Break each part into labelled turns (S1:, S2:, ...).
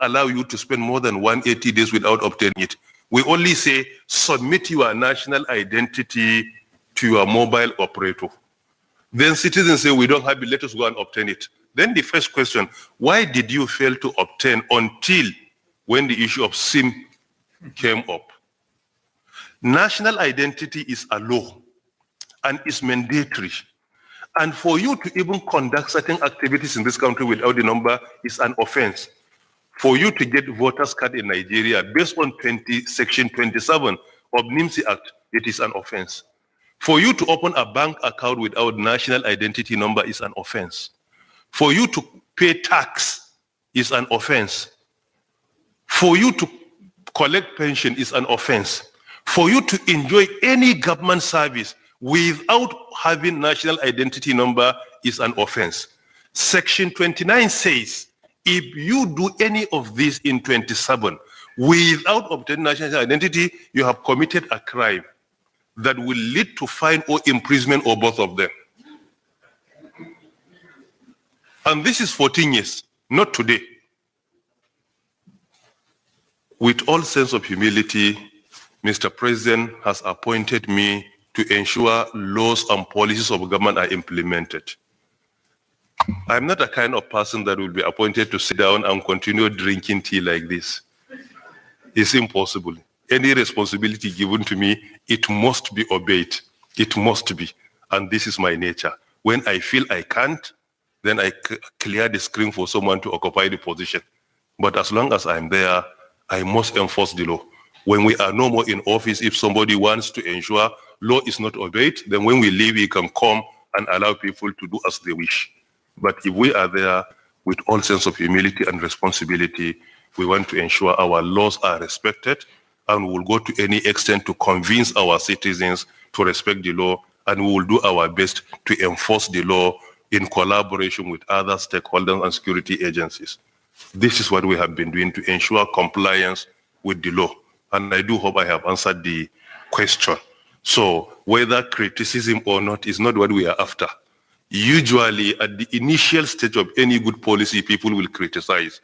S1: allow you to spend more than 180 days without obtaining it. We only say submit your national identity to your mobile operator. Then citizens say we don't have it, let us go and obtain it. Then the first question, why did you fail to obtain until when the issue of SIM came up? National identity is a law and is mandatory. And for you to even conduct certain activities in this country without the number is an offense. For you to get voters card in Nigeria based on section 27 of NIMSI Act, it is an offense. For you to open a bank account without national identity number is an offense. For you to pay tax is an offense. For you to collect pension is an offense. For you to enjoy any government service without having national identity number is an offense. Section 29 says, if you do any of these in 27 without obtaining national identity, you have committed a crime that will lead to fine or imprisonment or both of them. And this is 14 years, not today. With all sense of humility, Mr. President has appointed me to ensure laws and policies of government are implemented. I'm not a kind of person that will be appointed to sit down and continue drinking tea like this. It's impossible. Any responsibility given to me, it must be obeyed. It must be. And this is my nature. When I feel I can't, then I clear the screen for someone to occupy the position. But as long as I'm there, I must enforce the law. When we are no more in office, if somebody wants to ensure law is not obeyed, then when we leave, we can come and allow people to do as they wish. But if we are there with all sense of humility and responsibility, we want to ensure our laws are respected, and we will go to any extent to convince our citizens to respect the law, and we will do our best to enforce the law in collaboration with other stakeholders and security agencies. This is what we have been doing to ensure compliance with the law. And I do hope I have answered the question. So whether criticism or not is not what we are after. Usually at the initial stage of any good policy, people will criticize.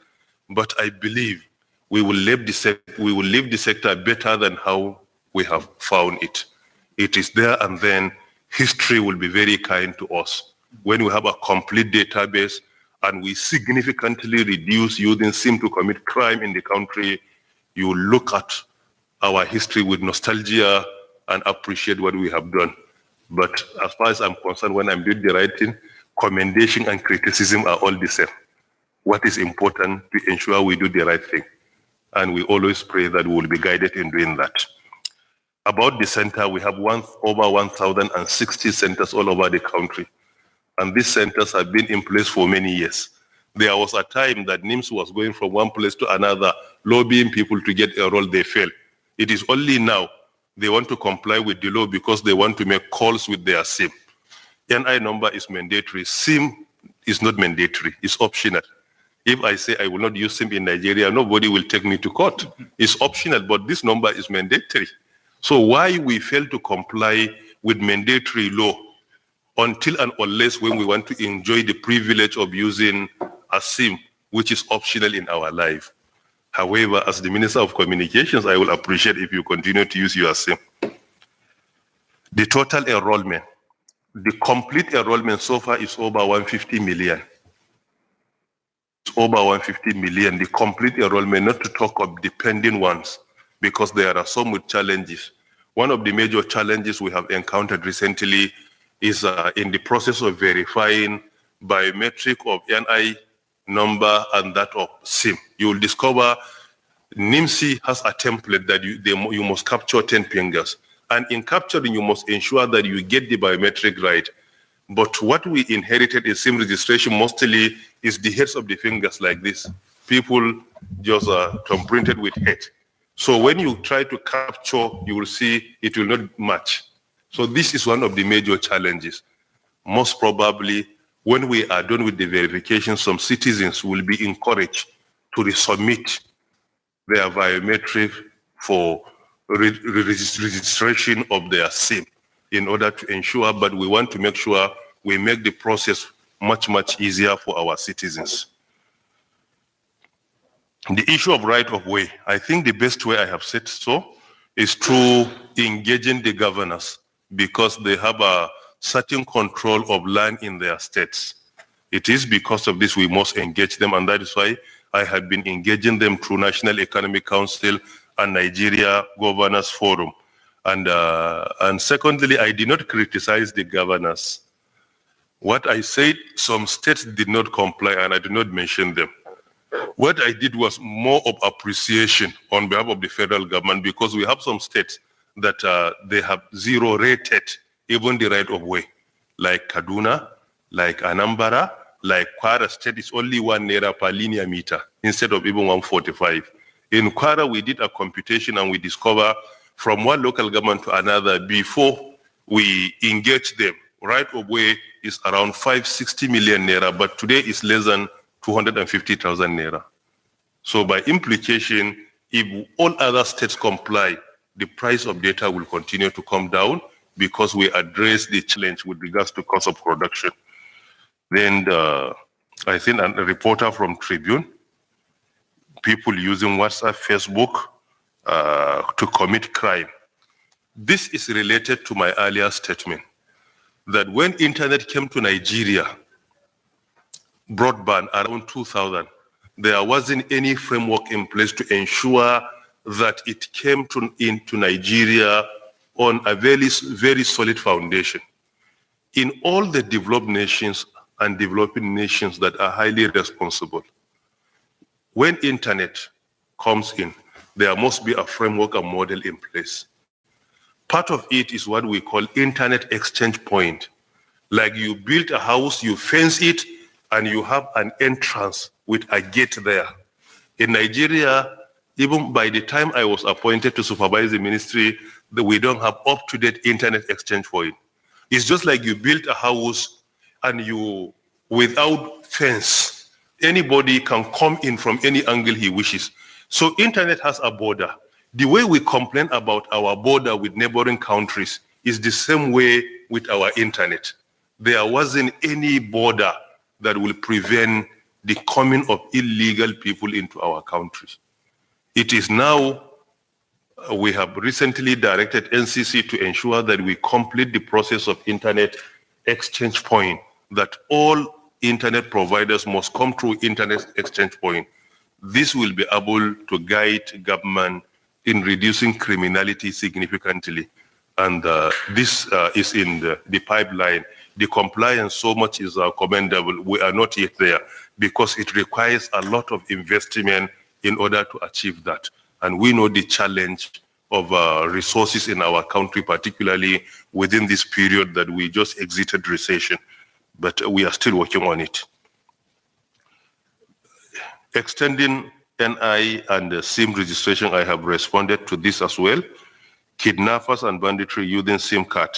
S1: But I believe we will leave the sector better than how we have found it. It is there, and then history will be very kind to us. When we have a complete database and we significantly reduce using SIM to commit crime in the country, you look at our history with nostalgia and appreciate what we have done. But as far as I'm concerned, when I'm doing the right thing, commendation and criticism are all the same. What is important to ensure we do the right thing. And we always pray that we will be guided in doing that. About the center, we have over 1,060 centers all over the country. And these centers have been in place for many years. There was a time that NIMS was going from one place to another, lobbying people to get a role, they failed. It is only now they want to comply with the law because they want to make calls with their SIM. NI number is mandatory. SIM is not mandatory, it's optional. If I say I will not use SIM in Nigeria, nobody will take me to court. It's optional, but this number is mandatory. So why we fail to comply with mandatory law until and unless when we want to enjoy the privilege of using a SIM, which is optional in our life. However, as the Minister of Communications, I will appreciate if you continue to use your SIM. The total enrollment, the complete enrollment so far is over 150 million. It's over 150 million, the complete enrollment, not to talk of the pending ones, because there are some with challenges. One of the major challenges we have encountered recently is in the process of verifying biometric of NI number and that of SIM. You will discover NIMSI has a template that you must capture 10 fingers. And in capturing, you must ensure that you get the biometric right. But what we inherited in SIM registration mostly is the heads of the fingers like this. People just thumbprinted with head. So when you try to capture, you will see it will not match. So this is one of the major challenges. Most probably, when we are done with the verification, some citizens will be encouraged to resubmit their biometric for registration of their SIM in order to ensure, but we want to make sure we make the process much, much easier for our citizens. The issue of right of way, I think the best way I have said so is through engaging the governors because they have a certain control of land in their states. It is because of this we must engage them, and that is why I have been engaging them through National Economic Council and Nigeria Governors Forum. And secondly, I did not criticize the governors. What I said, some states did not comply, and I did not mention them. What I did was more of appreciation on behalf of the federal government because we have some states that they have zero rated even the right of way, like Kaduna, like Anambra, like Kwara State is only 1 naira per linear meter instead of even 145. In Kwara, we did a computation and we discover from one local government to another before we engage them, right of way is around 560 million naira, but today it's less than 250,000 naira. So by implication, if all other states comply, the price of data will continue to come down because we address the challenge with regards to cost of production. Then I think a reporter from Tribune, people using WhatsApp, Facebook to commit crime. This is related to my earlier statement that when internet came to Nigeria, broadband around 2000, there wasn't any framework in place to ensure that it came into Nigeria on a very, very solid foundation. In all the developed nations and developing nations that are highly responsible, when internet comes in, there must be a framework and model in place. Part of it is what we call internet exchange point. Like you build a house, you fence it, and you have an entrance with a gate there. In Nigeria, even by the time I was appointed to supervise the ministry, we don't have up-to-date internet exchange point. It's just like you build a house and you, without fence, anybody can come in from any angle he wishes. So internet has a border. The way we complain about our border with neighboring countries is the same way with our internet. There wasn't any border that will prevent the coming of illegal people into our country. It is now, we have recently directed NCC to ensure that we complete the process of internet exchange point, that all internet providers must come through internet exchange point. This will be able to guide government in reducing criminality significantly. And this is in the pipeline. The compliance so much is commendable. We are not yet there because it requires a lot of investment in order to achieve that. And we know the challenge of resources in our country, particularly within this period that we just exited recession, but we are still working on it. Extending NI and SIM registration, I have responded to this as well. Kidnappers and banditry using SIM card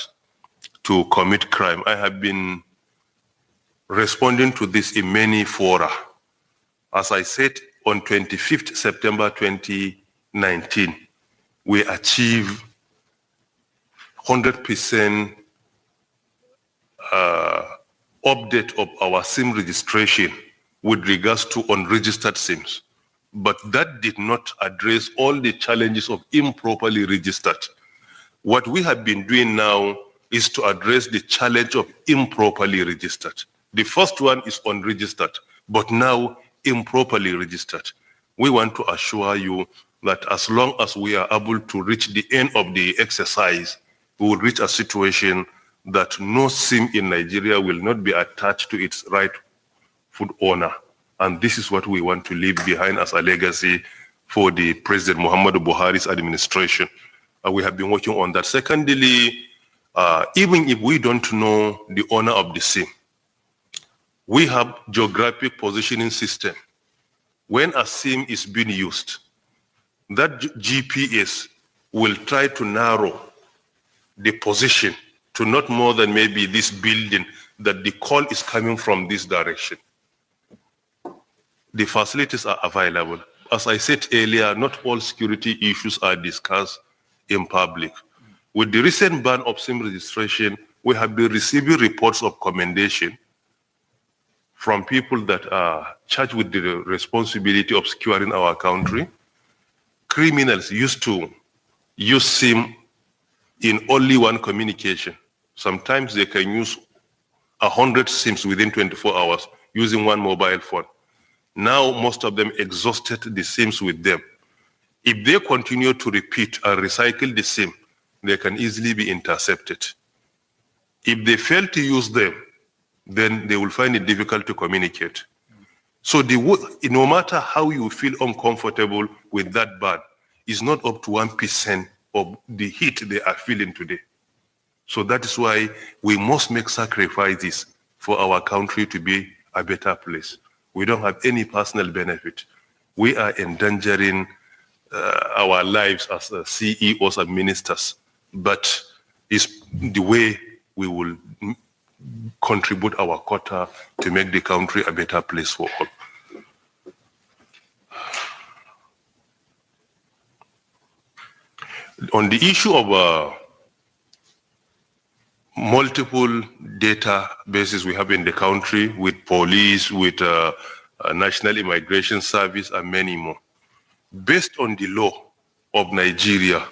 S1: to commit crime. I have been responding to this in many fora. As I said, on 25th September 2019, we achieved 100% update of our SIM registration with regards to unregistered SIMs. But that did not address all the challenges of improperly registered. What we have been doing now is to address the challenge of improperly registered. The first one is unregistered, but now improperly registered. We want to assure you that as long as we are able to reach the end of the exercise, we will reach a situation that no SIM in Nigeria will not be attached to its rightful owner. And this is what we want to leave behind as a legacy for the President Muhammadu Buhari's administration. We have been working on that. Secondly, even if we don't know the owner of the SIM, we have geographic positioning system. When a SIM is being used, that GPS will try to narrow the position to not more than maybe this building, that the call is coming from this direction. The facilities are available. As I said earlier, not all security issues are discussed in public. With the recent ban of SIM registration, we have been receiving reports of commendation from people that are charged with the responsibility of securing our country. Criminals used to use SIM in only one communication. Sometimes they can use 100 SIMs within 24 hours using one mobile phone. Now, most of them exhausted the SIMs with them. If they continue to repeat and recycle the SIM, they can easily be intercepted. If they fail to use them, then they will find it difficult to communicate. So no matter how you feel uncomfortable with that ban, it's not up to 1% of the heat they are feeling today. So that is why we must make sacrifices for our country to be a better place. We don't have any personal benefit. We are endangering our lives as CEOs and ministers, but it's the way we will contribute our quota to make the country a better place for all. On the issue of multiple databases we have in the country with police, with National Immigration Service, and many more, based on the law of Nigeria,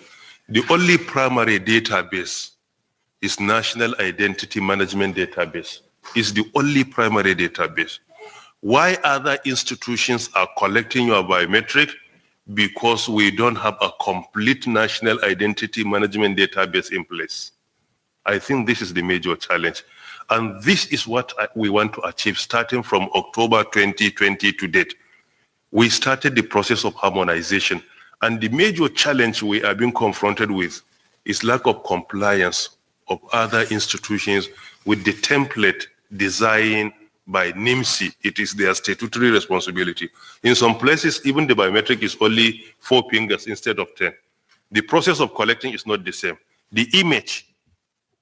S1: the only primary database is National Identity Management Database. It's the only primary database. Why other institutions are collecting your biometric? Because we don't have a complete National Identity Management Database in place. I think this is the major challenge. And this is what we want to achieve starting from October 2020 to date. We started the process of harmonization. And the major challenge we are being confronted with is lack of compliance of other institutions with the template designed by NIMSI. It is their statutory responsibility. In some places, even the biometric is only 4 fingers instead of 10. The process of collecting is not the same. The image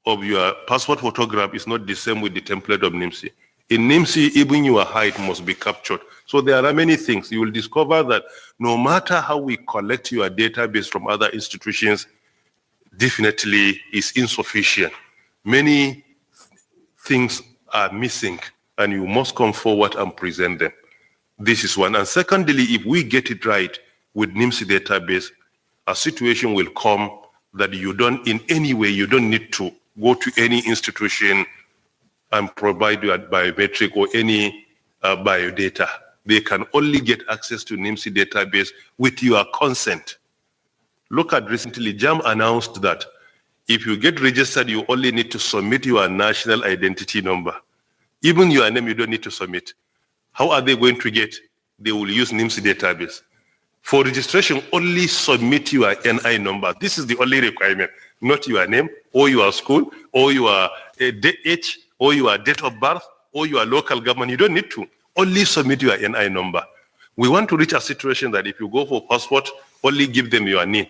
S1: of your passport photograph is not the same with the template of NIMSI. In NIMSI, even your height must be captured. So there are many things. You will discover that no matter how we collect your database from other institutions, definitely is insufficient. Many things are missing, and you must come forward and present them. This is one. And secondly, if we get it right with NIMSI database, a situation will come that you don't, in any way, you don't need to go to any institution and provide your biometric or any biodata. They can only get access to NIMSI database with your consent. Look at recently, JAM announced that if you get registered, you only need to submit your national identity number. Even your name, you don't need to submit. How are they going to get? They will use NIMSI database. For registration, only submit your NI number. This is the only requirement, not your name, or your school, or your age, or your date of birth, or your local government. You don't need to. Only submit your NI number. We want to reach a situation that if you go for passport, only give them your name.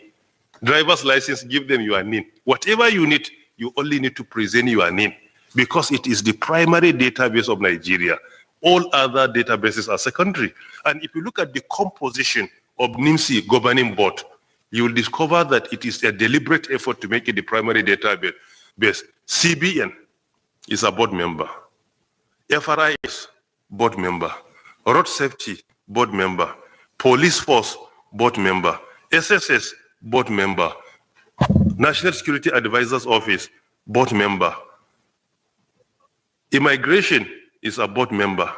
S1: Driver's license, give them your name. Whatever you need, you only need to present your name, because it is the primary database of Nigeria. All other databases are secondary. And if you look at the composition of NIMSI governing board, you will discover that it is a deliberate effort to make it the primary database. CBN is a board member. FRIS, board member. Road safety, board member. Police force, board member. SSS, board member. National Security Advisors Office, board member. Immigration is a board member.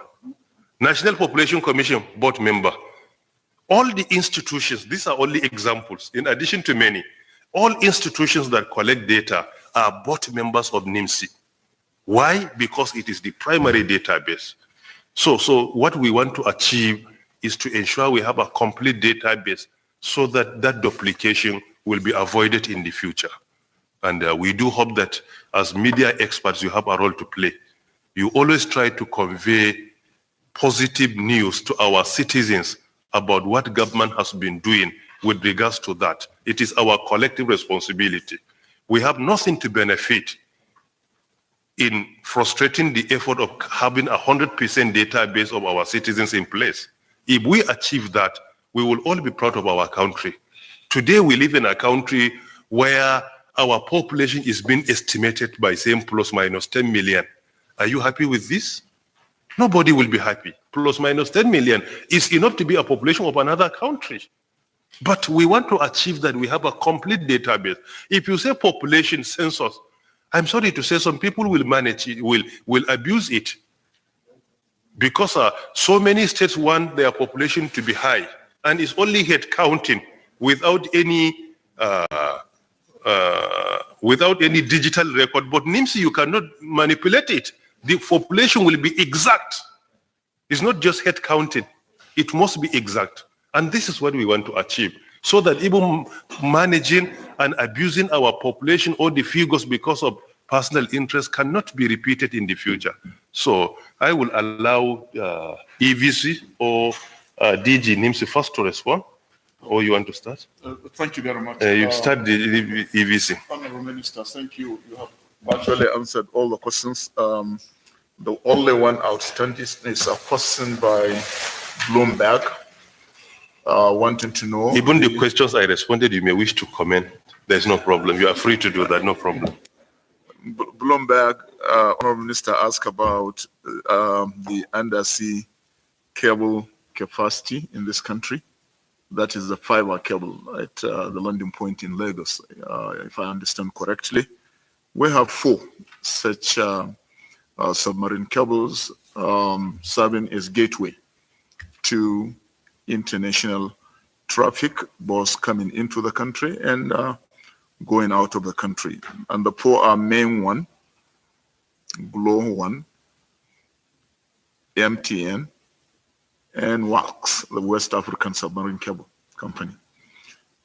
S1: National Population Commission, board member. All the institutions, these are only examples, in addition to many, all institutions that collect data are board members of NIMSI. Why? Because it is the primary database. So what we want to achieve is to ensure we have a complete database so that that duplication will be avoided in the future. And we do hope that as media experts, you have a role to play. You always try to convey positive news to our citizens about what government has been doing with regards to that. It is our collective responsibility. We have nothing to benefit in frustrating the effort of having 100% database of our citizens in place. If we achieve that, we will all be proud of our country. Today, we live in a country where our population is being estimated by same plus minus 10 million. Are you happy with this? Nobody will be happy. Plus minus 10 million is enough to be a population of another country. But we want to achieve that we have a complete database. If you say population census, I'm sorry to say some people will manage it, will abuse it. Because so many states want their population to be high, and it's only head counting without any digital record. But NIMS, you cannot manipulate it. The population will be exact. It's not just head counting. It must be exact. And this is what we want to achieve, so that even managing and abusing our population or the figures because of personal interest cannot be repeated in the future. So I will allow EVC or DG NIMS first to respond. Or you want to start?
S2: Thank you very much.
S1: You start the EVC.
S2: Honorable Minister, thank you. You have virtually answered all the questions. The only one outstanding is a question by Bloomberg, wanting to know.
S1: Even the questions I responded, you may wish to comment. There's no problem. You are free to do that, no problem.
S2: Bloomberg, Honorable Minister, asked about the undersea cable capacity in this country. That is the fiber cable at the landing point in Lagos, if I understand correctly. We have 4 such submarine cables serving as gateway to international traffic, both coming into the country and going out of the country. And the 4 are main one, Glow 1, MTN, and WAX, the West African Submarine Cable Company.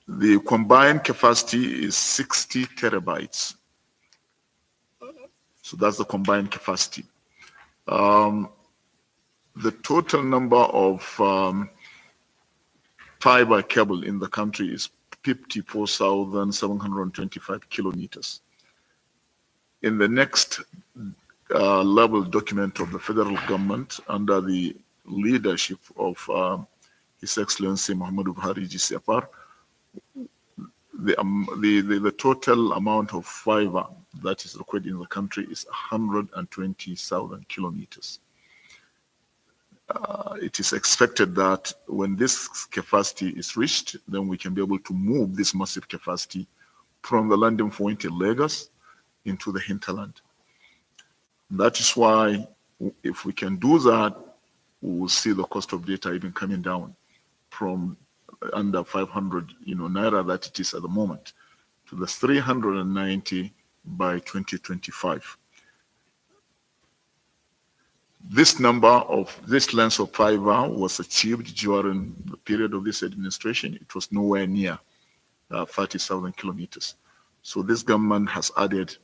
S2: The combined capacity is 60 terabytes. So that's the combined capacity. The total number of fiber cable in the country is 54,725 kilometers. In the next level document of the federal government under the leadership of His Excellency Muhammadu Buhari GCFR, the total amount of fiber that is required in the country is 120,000 kilometers. It is expected that when this capacity is reached, then we can be able to move this massive capacity from the landing point in Lagos into the hinterland. That is why, if we can do that, we will see the cost of data even coming down from under 500 naira that it is at the moment to the 390 by 2025. This number of this length of fiber was achieved during the period of this administration. It was nowhere near 30,000 kilometers. So this government has added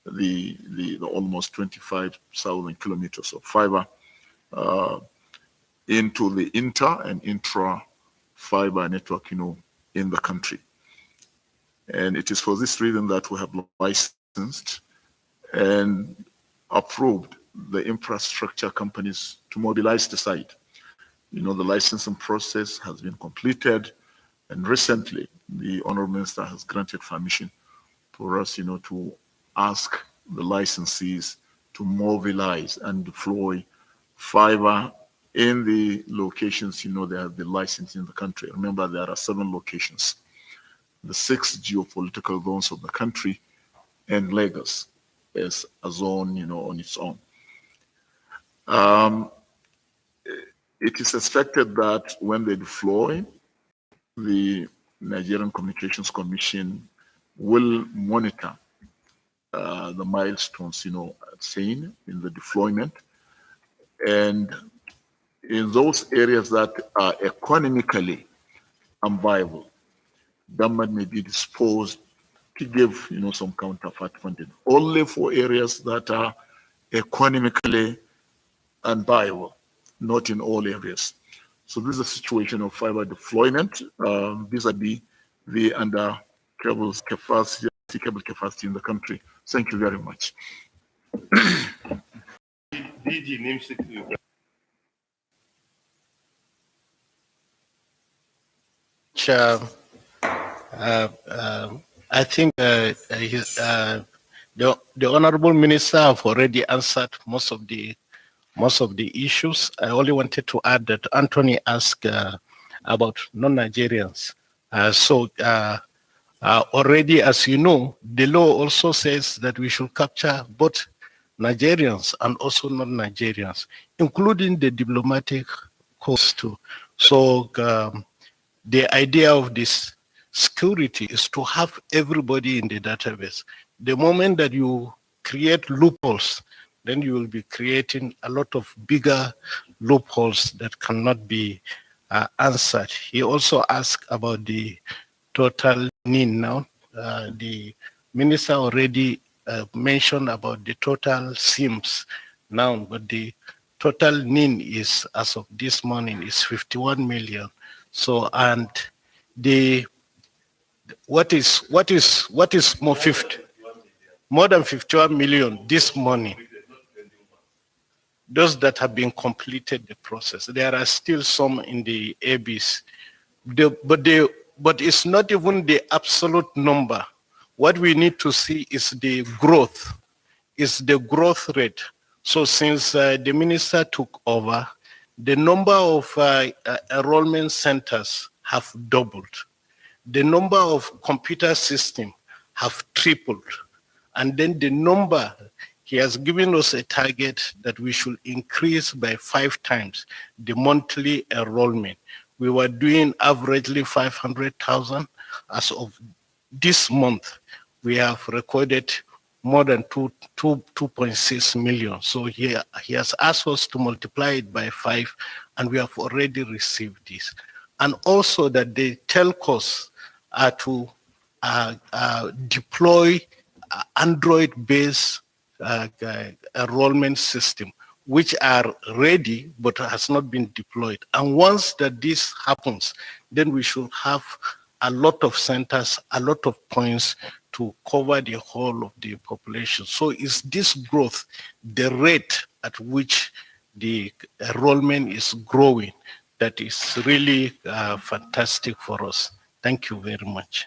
S2: the almost 25,000 kilometers of fiber into the inter and intra fiber network, in the country. And it is for this reason that we have licensed and approved the infrastructure companies to mobilize the site. The licensing process has been completed, and recently the Honorable Minister has granted permission for us, to ask the licensees to mobilize and deploy fiber in the locations, they have been licensed in the country. Remember, there are 7 locations, the 6 geopolitical zones of the country, and Lagos as a zone, on its own. It is expected that when they deploy, the Nigerian Communications Commission will monitor the milestones, seen in the deployment, and in those areas that are economically unviable, government may be disposed to give, some counterpart funding, only for areas that are economically unviable, not in all areas. So this is a situation of fiber deployment vis-a-vis the under cable capacity in the country. Thank you very much.
S3: I think the Honorable Minister have already answered most of the most of the issues. I only wanted to add that Anthony asked about non-Nigerians. Already, as you know, the law also says that we should capture both Nigerians and also non-Nigerians, including the diplomatic corps too. So the idea of this security is to have everybody in the database. The moment that you create loopholes, then you will be creating a lot of bigger loopholes that cannot be answered. He also asked about the total need now. The minister already mentioned about the total SIMs now, but the total need is, as of this morning, is 51 million. So, and the what is more than 51 million this morning? Those that have been completed the process. There are still some in the ABs, but it's not even the absolute number. What we need to see is the growth, rate. So since the minister took over, the number of enrollment centers have doubled. The number of computer systems have tripled. And then the number, he has given us a target that we should increase by 5 times the monthly enrollment. We were doing averagely 500,000. As of this month, we have recorded more than 2.6 million. So he has asked us to multiply it by 5, and we have already received this. And also that the telcos are to deploy Android-based enrollment system, which are ready but has not been deployed. And once that this happens, then we should have a lot of centers, a lot of points to cover the whole of the population. So is this growth, the rate at which the enrollment is growing, that is really fantastic for us. Thank you very much.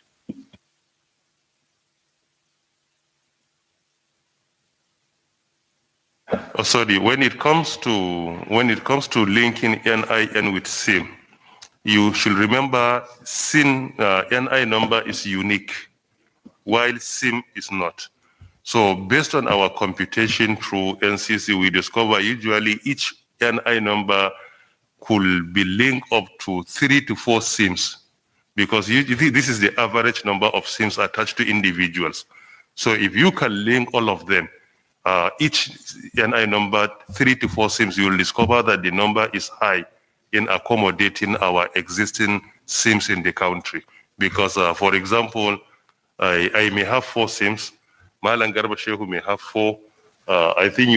S1: Oh, sorry, when it comes to linking NIN with SIM, you should remember SIM NI number is unique, while SIM is not. So based on our computation through NCC, we discover usually each NI number could be linked up to 3 to 4 SIMs, because this is the average number of SIMs attached to individuals. So if you can link all of them, each NI number 3 to 4 SIMs, you will discover that the number is high in accommodating our existing SIMs in the country. Because, for example, I may have 4 SIMs, Malang Garba Shehu may have 4, I think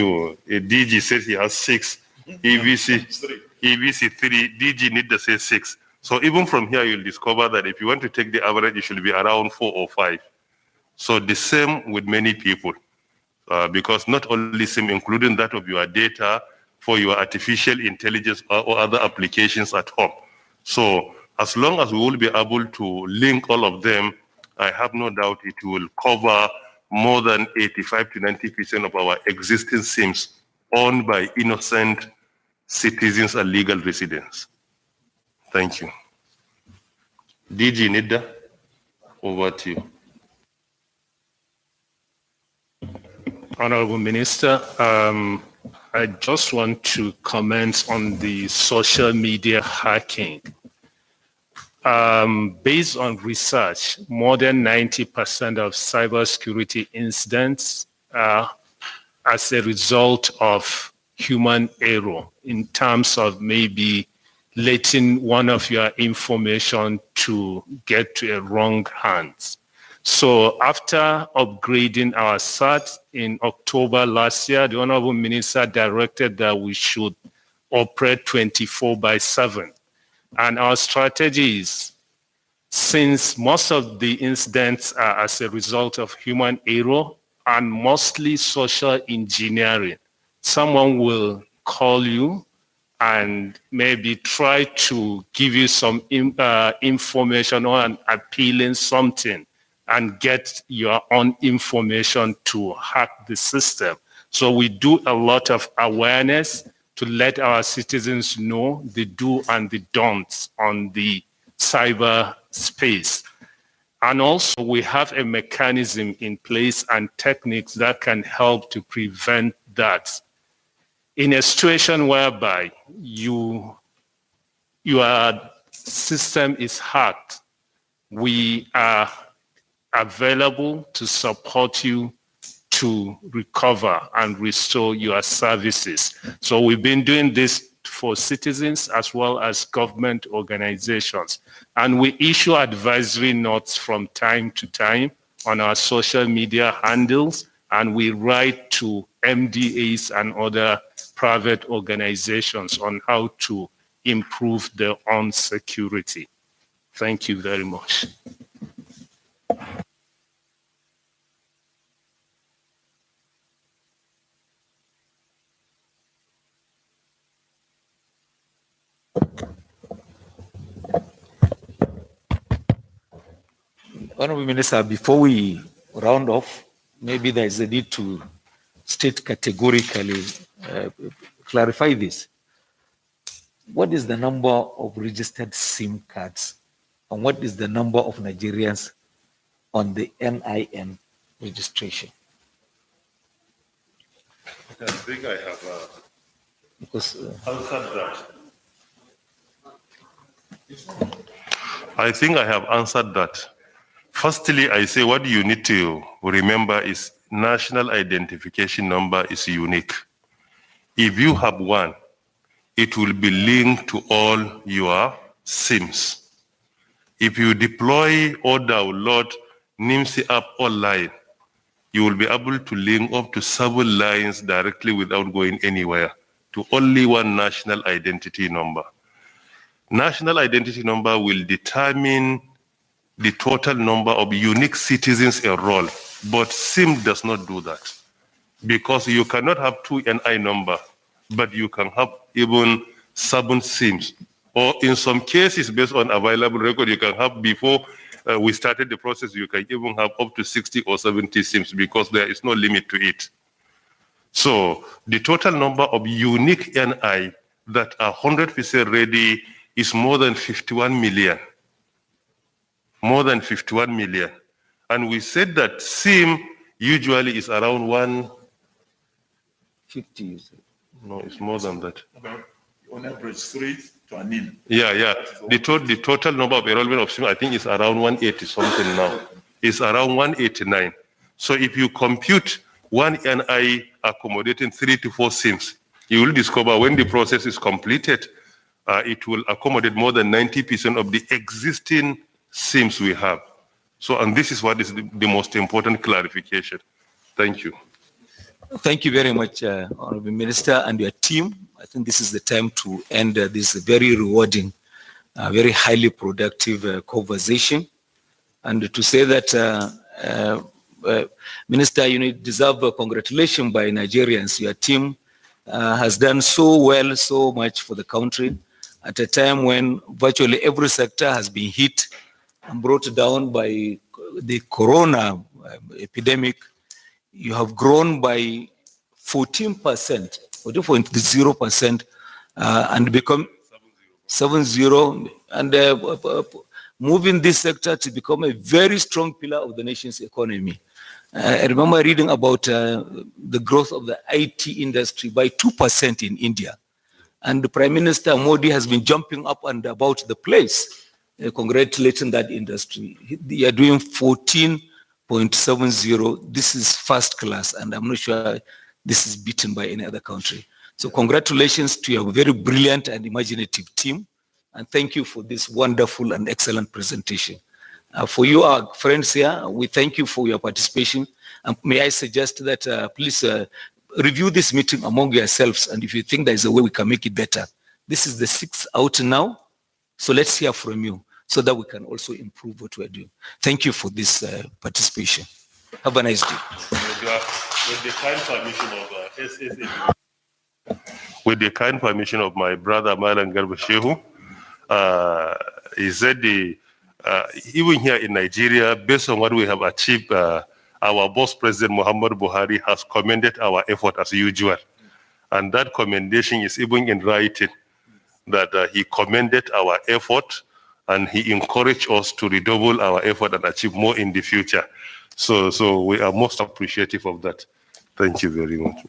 S1: DG says he has 6, EVC 3, DG need to say 6. So even from here, you'll discover that if you want to take the average, it should be around 4 or 5. So the same with many people. Because not only SIM, including that of your data for your artificial intelligence or other applications at home. So as long as we will be able to link all of them, I have no doubt it will cover more than 85 to 90% of our existing SIMs owned by innocent citizens and legal residents. Thank you. DG Nida, over to you.
S4: Honorable Minister, I just want to comment on the social media hacking. Based on research, more than 90% of cybersecurity incidents are as a result of human error in terms of maybe letting one of your information to get to a wrong hands. So after upgrading our SAT in October last year, the Honorable Minister directed that we should operate 24/7. And our strategy is, since most of the incidents are as a result of human error and mostly social engineering, someone will call you and maybe try to give you some information or an appealing something and get your own information to hack the system. So we do a lot of awareness. to let our citizens know the do and the don'ts on the cyber space. And also we have a mechanism in place and techniques that can help to prevent that. In a situation whereby your system is hacked, we are available to support you to recover and restore your services. So we've been doing this for citizens as well as government organizations. And we issue advisory notes from time to time on our social media handles, and we write to MDAs and other private organizations on how to improve their own security. Thank you very much.
S5: Honorable Minister, before we round off, maybe there is a need to state categorically, clarify this. What is the number of registered SIM cards and what is the number of Nigerians on the NIN registration?
S1: I think I have answered that. I think I have answered that. Firstly, I say what you need to remember is national identification number is unique. If you have one, it will be linked to all your SIMs. If you deploy or download NIMSI app online, you will be able to link up to 7 lines directly without going anywhere to only one national identity number. National identity number will determine the total number of unique citizens enrolled, but SIM does not do that because you cannot have 2 NI number, but you can have even 7 SIMs. Or in some cases, based on available record, you can have before we started the process, you can even have up to 60 or 70 SIMs because there is no limit to it. So the total number of unique NI that are 100% ready is more than 51 million. More than 51 million. And we said that SIM usually is around
S5: 150.
S1: No, it's more than that.
S2: On average, 3 to a nil.
S1: Yeah. The total number of enrollment of SIM, I think, is around 180 something now. It's around 189. So if you compute one NI accommodating 3 to 4 SIMs, you will discover when the process is completed, it will accommodate more than 90% of the existing SIMs we have. So, and this is what is the most important clarification. Thank you.
S5: Thank you very much, Honorable Minister and your team. I think this is the time to end this very rewarding, very highly productive conversation. And to say that, Minister, you deserve congratulations by Nigerians. Your team has done so well, so much for the country at a time when virtually every sector has been hit and brought down by the corona epidemic. You have grown by 14%, 14.0%, and become 7.0, and moving this sector to become a very strong pillar of the nation's economy. I remember reading about the growth of the IT industry by 2% in India. And the Prime Minister Modi has been jumping up and about the place, congratulating that industry. They are doing 14.70. This is first class, and I'm not sure this is beaten by any other country. So congratulations to your very brilliant and imaginative team, and thank you for this wonderful and excellent presentation. For you, our friends here, we thank you for your participation. And may I suggest that please review this meeting among yourselves, and if you think there is a way we can make it better. This is the 6th out now, so let's hear from you so that we can also improve what we're doing. Thank you for this participation. Have a nice day.
S1: With the kind permission of with the kind permission of my brother Malan Garba Shehu, he said even here in Nigeria, based on what we have achieved, our boss President Muhammad Buhari has commended our effort as usual. And that commendation is even in writing, that he commended our effort and he encouraged us to redouble our effort and achieve more in the future. So we are most appreciative of that. Thank you very much.